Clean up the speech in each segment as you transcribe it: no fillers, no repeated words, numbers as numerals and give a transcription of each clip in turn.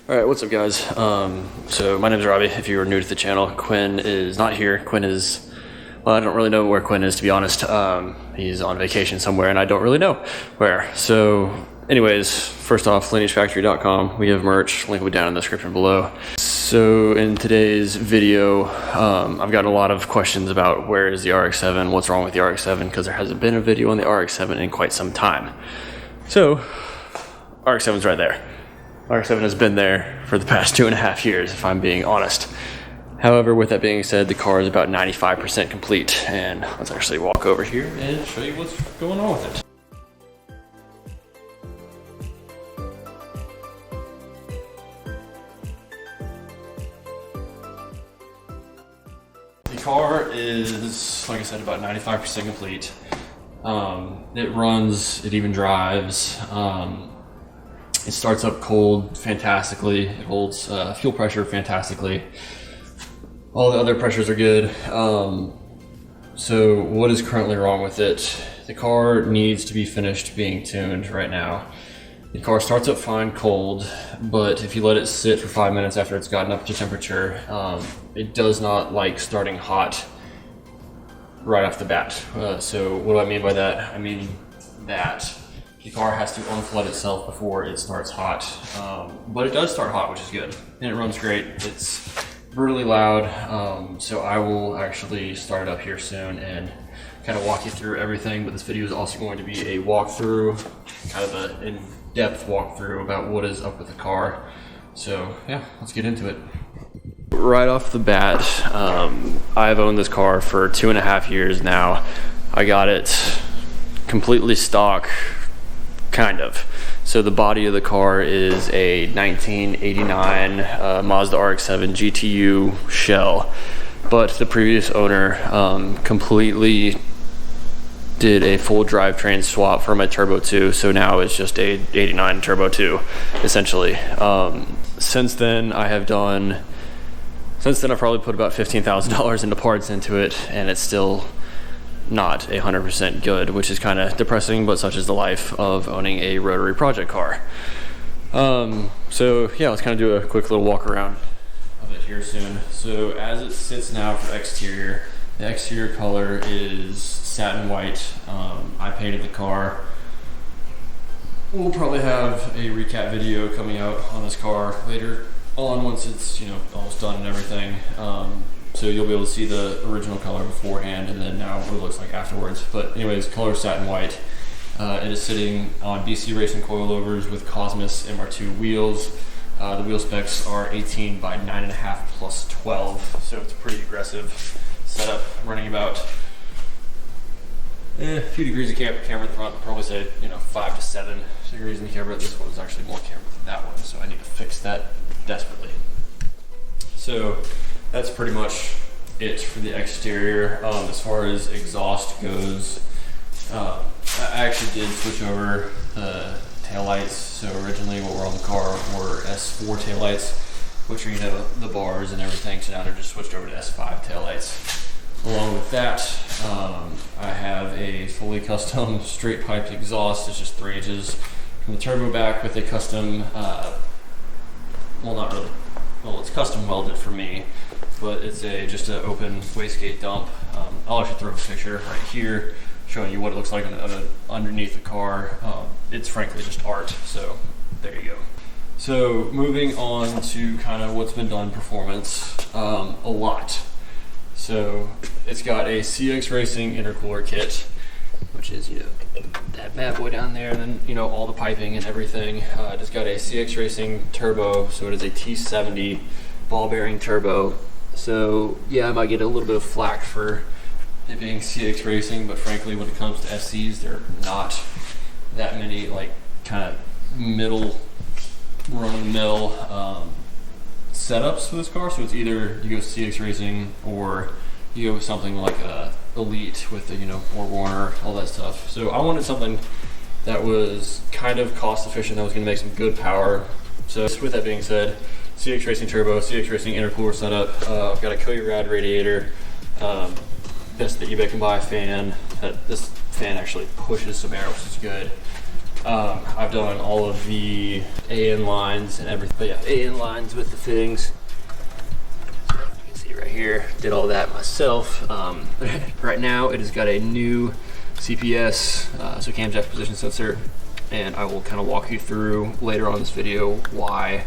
All right, what's up guys? So my name is Robbie. If you are new to the channel, Quinn is not here. Quinn is, well, I don't really know where Quinn is, to be honest. He's on vacation somewhere and I don't really know where. So anyways, first off, lineagefactory.com. We have merch, link will be down in the description below. So in today's video, I've gotten a lot of questions about where is the RX-7, what's wrong with the RX-7, because there hasn't been a video on the RX-7 in quite some time. So RX-7's right there. RX-7 has been there for the past 2.5 years, if I'm being honest. However, with that being said, the car is about 95% complete, and let's actually walk over here and show you what's going on with it. The car is, like I said, about 95% complete. It runs, it even drives. It starts up cold fantastically. It holds fuel pressure fantastically. All the other pressures are good. So what is currently wrong with it? The car needs to be finished being tuned right now. The car starts up fine cold, but if you let it sit for 5 minutes after it's gotten up to temperature, it does not like starting hot right off the bat. So what do I mean by that? I mean that the car has to unflood itself before it starts hot, but it does start hot, which is good, and it runs great. It's brutally loud, so I will actually start it up here soon and kind of walk you through everything, but this video is also going to be a walkthrough, kind of an in-depth walkthrough about what is up with the car. So yeah, let's get into it. Right off the bat, I've owned this car for 2.5 years now. I got it completely stock, kind of. So the body of the car is a 1989 Mazda RX-7 GTU shell, but the previous owner completely did a full drivetrain swap for my Turbo 2, so now it's just a 89 Turbo 2 essentially. Since then I've probably put about $15,000 into parts into it, and it's still not 100% good, which is kind of depressing, but such is the life of owning a rotary project car. So yeah, let's kind of do a quick little walk around of it here soon. So as it sits now for exterior, the exterior color is satin white. I painted the car. We'll probably have a recap video coming out on this car later on once it's, you know, almost done and everything. So you'll be able to see the original color beforehand and then now what it looks like afterwards. But anyways, color satin white. It is sitting on BC Racing coilovers with Cosmos MR2 wheels. The wheel specs are 18 by 9.5 plus 12. So it's a pretty aggressive setup, running about a few degrees of camber in the front. I'd probably say, you know, 5 to 7 degrees in the camber. This one is actually more camber than that one, so I need to fix that desperately. So that's pretty much it for the exterior. As far as exhaust goes, I actually did switch over the taillights. So originally what were on the car were S4 taillights, which are, you know, the bars and everything. So now they're just switched over to S5 taillights. Along with that, I have a fully custom straight piped exhaust. It's just 3 inches from the turbo back with a custom, well, not really. Well, it's custom welded for me, but it's just an open wastegate dump. I'll actually throw a picture right here showing you what it looks like underneath the car. It's frankly just art, so there you go. So moving on to kind of what's been done performance, a lot. So it's got a CX Racing intercooler kit, which is, you know, that bad boy down there, and then, you know, all the piping and everything. It's got a CX Racing turbo, so it is a T70 ball bearing turbo. So yeah, I might get a little bit of flack for it being CX Racing, but frankly, when it comes to SCs, there are not that many like kind of middle run-of-the-mill setups for this car. So it's either you go CX Racing or you go with something like a Elite with the, you know, Borg Warner, all that stuff. So I wanted something that was kind of cost efficient, that was going to make some good power. So with that being said, CX Racing turbo, CX Racing intercooler setup. I've got a Koyurad radiator. That's the eBay can buy fan. This fan actually pushes some air, which is good. I've done all of the AN lines and everything, but yeah, AN lines with the fittings. You can see right here, did all that myself. Right now it has got a new CPS, so camshaft position sensor, and I will kind of walk you through later on in this video why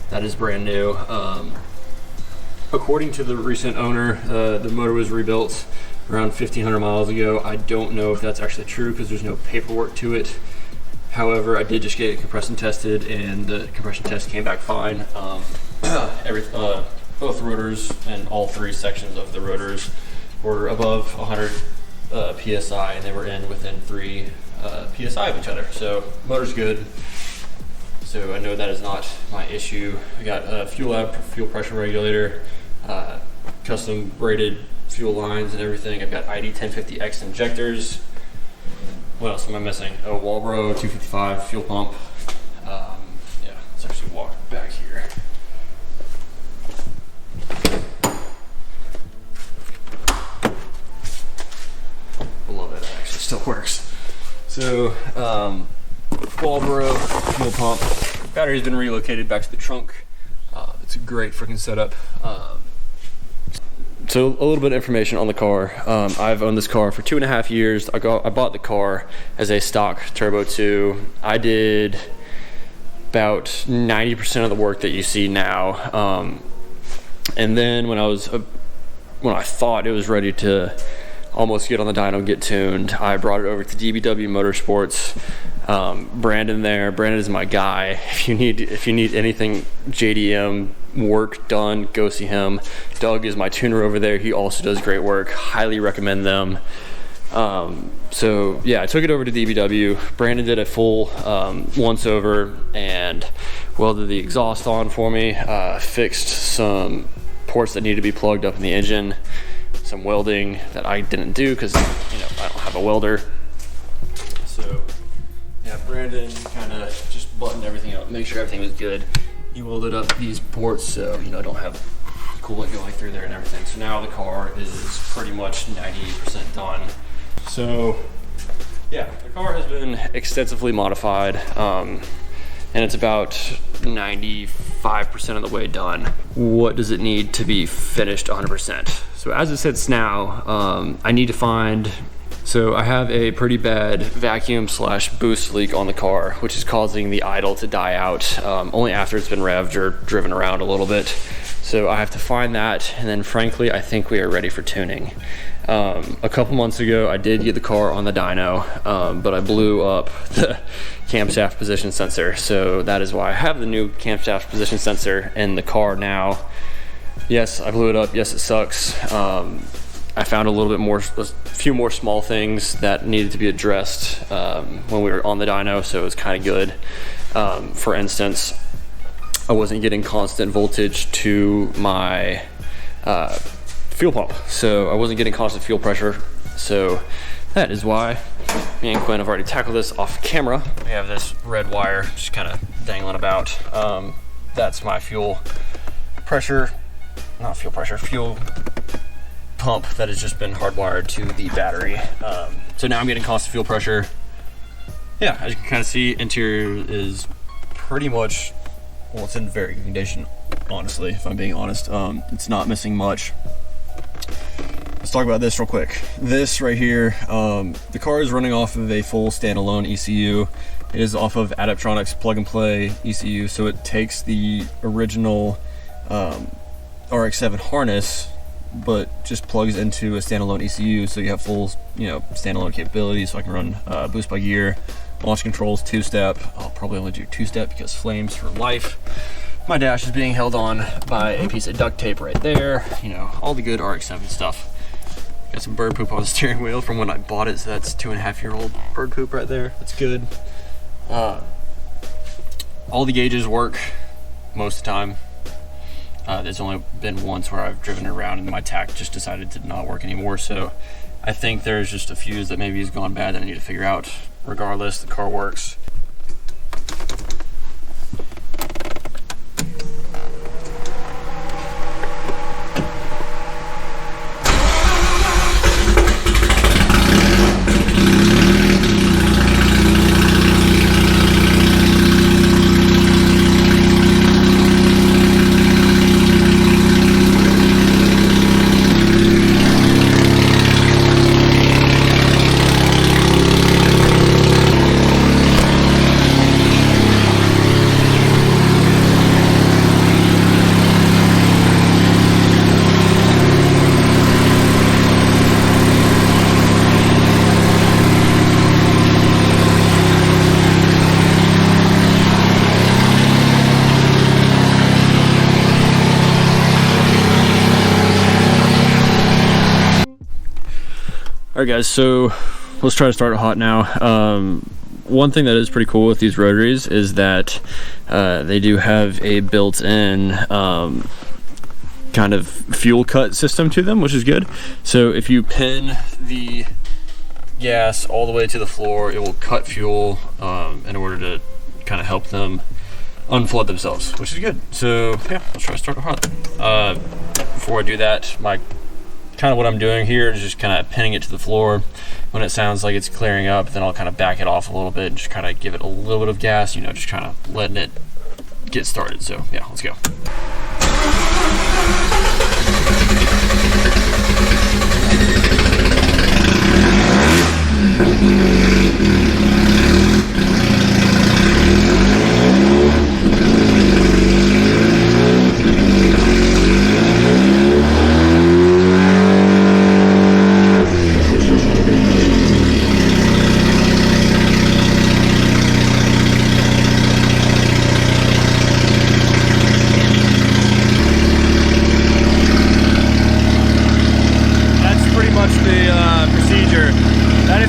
that is brand new. According to the recent owner, the motor was rebuilt around 1,500 miles ago. I don't know if that's actually true because there's no paperwork to it. However, I did just get it compression tested, and the compression test came back fine. Both rotors and all three sections of the rotors were above 100 PSI, and they were within 3 PSI of each other. So motor's good. So I know that is not my issue. I got a fuel lab fuel pressure regulator, custom braided fuel lines and everything. I've got ID 1050X injectors. What else am I missing? Oh, Walbro 255 fuel pump. Yeah, let's actually walk back here. I love it, it actually still works. So, Walbro fuel pump. Battery's been relocated back to the trunk. It's a great freaking setup. So a little bit of information on the car. I've owned this car for 2.5 years. I bought the car as a stock Turbo 2. I did about 90% of the work that you see now. And then when I thought it was ready to almost get on the dyno and get tuned, I brought it over to DBW Motorsports. Brandon there. Brandon is my guy. If you need anything JDM work done, go see him. Doug is my tuner over there. He also does great work. Highly recommend them. So yeah, I took it over to DBW. Brandon did a full once over and welded the exhaust on for me. Fixed some ports that needed to be plugged up in the engine. Some welding that I didn't do because I don't have a welder. So yeah, Brandon kind of just buttoned everything up, make sure everything was good. He welded up these ports so I don't have coolant going through there and everything. So now the car is pretty much 98% done. So yeah, the car has been extensively modified, and it's about 95% of the way done. What does it need to be finished 100%? So as it sits now, I need to find. So I have a pretty bad vacuum / boost leak on the car, which is causing the idle to die out only after it's been revved or driven around a little bit. So I have to find that, and then frankly, I think we are ready for tuning. A couple months ago, I did get the car on the dyno, but I blew up the camshaft position sensor. So that is why I have the new camshaft position sensor in the car now. Yes, I blew it up. Yes, it sucks. I found a few more small things that needed to be addressed when we were on the dyno, so it was kind of good. For instance, I wasn't getting constant voltage to my fuel pump, so I wasn't getting constant fuel pressure. So that is why me and Quinn have already tackled this off camera. We have this red wire just kind of dangling about. That's my fuel pump that has just been hardwired to the battery. So now I'm getting constant fuel pressure. Yeah, as you can kind of see, interior is pretty much, well, it's in very good condition, honestly, if I'm being honest. It's not missing much. Let's talk about this real quick. This right here, the car is running off of a full standalone ECU. It is off of Adaptronics plug and play ECU, so it takes the original RX7 harness but just plugs into a standalone ECU, so you have full, standalone capabilities. So I can run boost by gear, launch controls, 2-step. I'll probably only do 2-step because flames for life. My dash is being held on by a piece of duct tape right there. All the good RX7 stuff. Got some bird poop on the steering wheel from when I bought it, so that's 2.5-year-old bird poop right there. That's good. All the gauges work most of the time. There's only been once where I've driven around and my tack just decided to not work anymore. So I think there's just a fuse that maybe has gone bad that I need to figure out. Regardless, the car works. All right, guys, so let's try to start it hot now. One thing that is pretty cool with these rotaries is that they do have a built-in kind of fuel cut system to them, which is good. So if you pin the gas all the way to the floor, it will cut fuel in order to kind of help them unflood themselves, which is good. So yeah, let's try to start it hot. Before I do that, what I'm doing here is just kind of pinning it to the floor. When it sounds like it's clearing up, then I'll kind of back it off a little bit and just kind of give it a little bit of gas, you know, just kind of letting it get started. So yeah, let's go.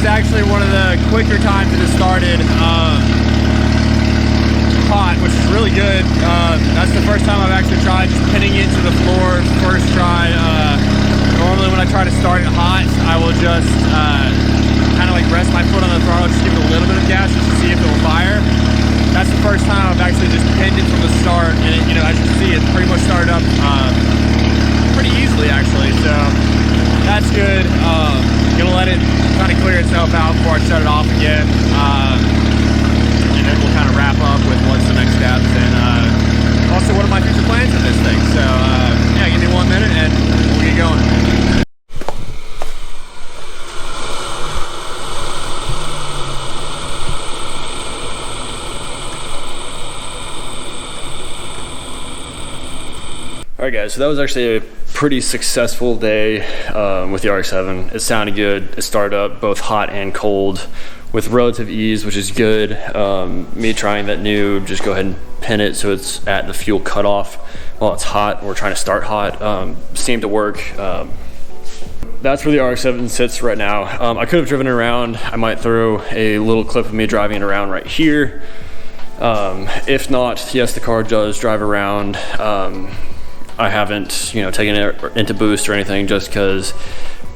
Actually one of the quicker times that it started hot, which is really good. That's the first time I've actually tried just pinning it to the floor first try. Normally when I try to start it hot, I will just kind of like rest my foot on the throttle, just give it a little bit of gas just to see if it will fire. That's the first time I've actually just pinned it from the start, and it, you know, as you can see, it pretty much started up pretty easily actually, so that's good. Gonna let it kind of clear itself out before I shut it off again, and then we'll kind of wrap up with what's the next steps and also what are my future plans with this thing. So yeah, give me 1 minute and we'll get going. All right, guys, so that was actually a pretty successful day with the RX7. It sounded good. It started up both hot and cold with relative ease, which is good. Me trying that new, just go ahead and pin it so it's at the fuel cutoff while it's hot. We're trying to start hot. Seemed to work. That's where the RX7 sits right now. I could have driven it around. I might throw a little clip of me driving it around right here. If not, yes, the car does drive around. I haven't, you know, taken it into boost or anything just because,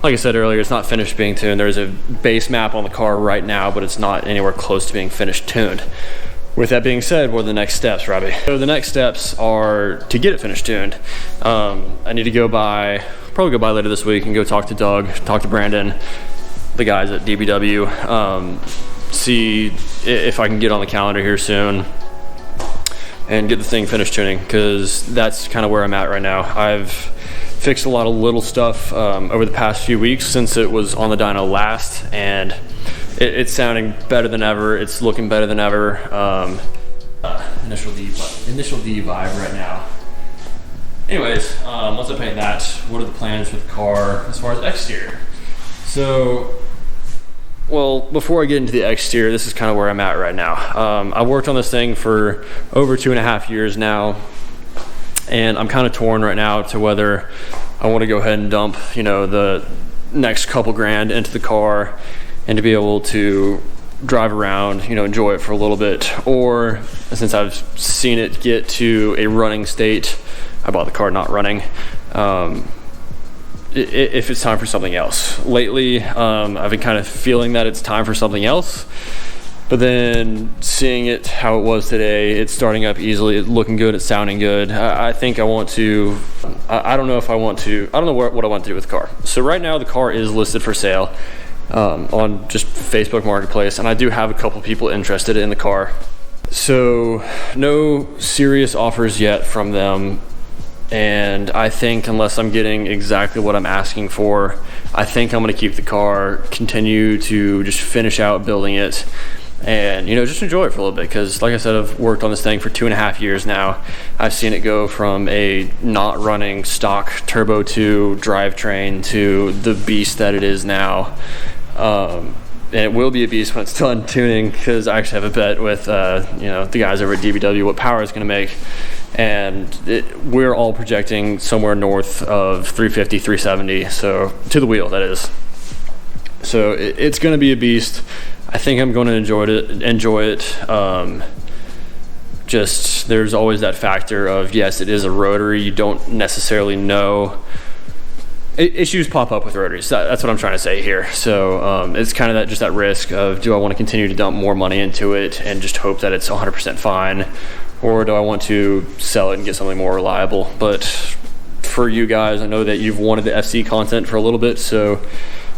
like I said earlier, it's not finished being tuned. There's a base map on the car right now, but it's not anywhere close to being finished tuned. With that being said, what are the next steps, Robbie? So the next steps are to get it finished tuned. I need to probably go by later this week and go talk to Doug, talk to Brandon, the guys at DBW, see if I can get on the calendar here soon and get the thing finished tuning, because that's kind of where I'm at right now. I've fixed a lot of little stuff over the past few weeks since it was on the dyno last, and it's sounding better than ever. It's looking better than ever. Initial D vibe right now. Anyways, once I paint that, what are the plans for the car as far as exterior? So, well, before I get into the exterior, this is kind of where I'm at right now. I worked on this thing for over 2.5 years now, and I'm kind of torn right now to whether I want to go ahead and dump, you know, the next couple grand into the car and to be able to drive around, you know, enjoy it for a little bit, or since I've seen it get to a running state, I bought the car not running. If it's time for something else. Lately, I've been kind of feeling that it's time for something else, but then seeing it how it was today, it's starting up easily, it's looking good, it's sounding good. I think I want to, I don't know if I want to, I don't know what I want to do with the car. So right now the car is listed for sale on just Facebook Marketplace, and I do have a couple people interested in the car. So no serious offers yet from them. And I think unless I'm getting exactly what I'm asking for, I think I'm going to keep the car, continue to just finish out building it, and, you know, just enjoy it for a little bit. Because like I said, I've worked on this thing for 2.5 years now. I've seen it go from a not running stock Turbo 2 drivetrain to the beast that it is now. And it will be a beast when it's done tuning, because I actually have a bet with you know, the guys over at DBW what power it's going to make. And we're all projecting somewhere north of 350, 370, so to the wheel, that is. So it's going to be a beast. I think I'm going to enjoy it. Just there's always that factor of, yes, it is a rotary. You don't necessarily know. Issues pop up with rotaries. That's what I'm trying to say here. So it's kind of just that risk of, do I want to continue to dump more money into it and just hope that it's 100% fine, or do I want to sell it and get something more reliable? But for you guys, I know that you've wanted the FC content for a little bit, so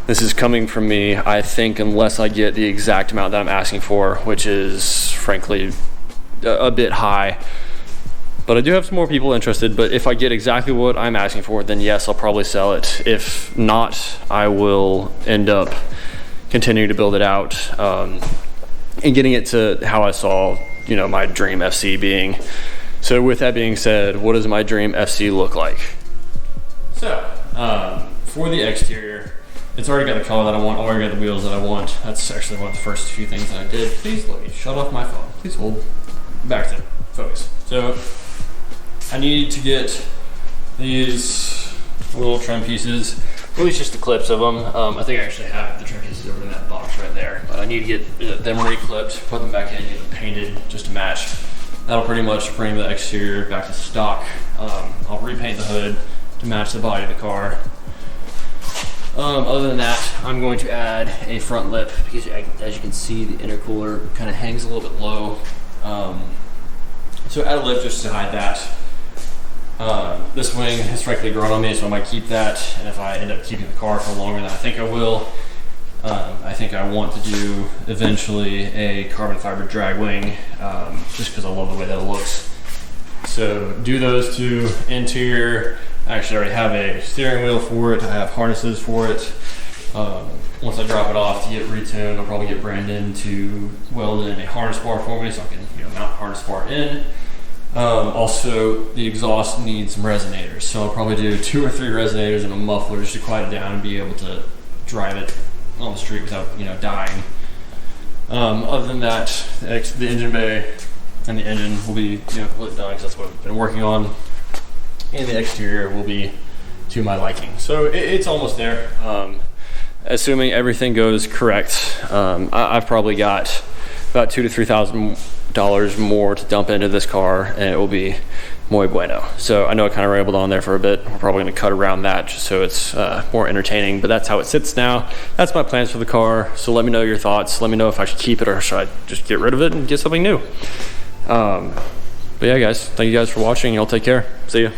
this is coming from me. I think unless I get the exact amount that I'm asking for, which is frankly a bit high, but I do have some more people interested. But if I get exactly what I'm asking for, then yes, I'll probably sell it. If not, I will end up continuing to build it out and getting it to how I saw, you know, my dream FC being. So with that being said, what does my dream FC look like? So for the exterior, it's already got the color that I want, already got the wheels that I want. That's actually one of the first few things that I did. Please let me shut off my phone. Please hold. Back to focus. So I need to get these little trim pieces, at least just the clips of them. I think I actually have the trim pieces over in that box right there. But I need to get them re-clipped, put them back in, get them painted just to match. That'll pretty much bring the exterior back to stock. I'll repaint the hood to match the body of the car. Other than that, I'm going to add a front lip because, as you can see, the intercooler kind of hangs a little bit low. So add a lip just to hide that. This wing has frankly grown on me, so I might keep that. And if I end up keeping the car for longer than I think I will, I think I want to do eventually a carbon fiber drag wing, just because I love the way that it looks. So do those two. Interior, I actually already have a steering wheel for it. I have harnesses for it. Once I drop it off to get retuned, I'll probably get Brandon to weld in a harness bar for me so I can, you know, mount harness bar in. Also, the exhaust needs some resonators, so I'll probably do 2 or 3 resonators and a muffler just to quiet it down and be able to drive it on the street without, you know, dying. Other than that, the engine bay and the engine will be, you know, lit done because that's what I've been working on, and the exterior will be to my liking. So it's almost there. Assuming everything goes correct, I've probably got about $2,000 to $3,000 more to dump into this car, and it will be muy bueno. So I know I kind of rambled on there for a bit. We're probably going to cut around that just so it's more entertaining, but that's how it sits now. That's my plans for the car. So let me know your thoughts. Let me know if I should keep it or should I just get rid of it and get something new. But yeah, guys, thank you guys for watching. Y'all take care. See ya.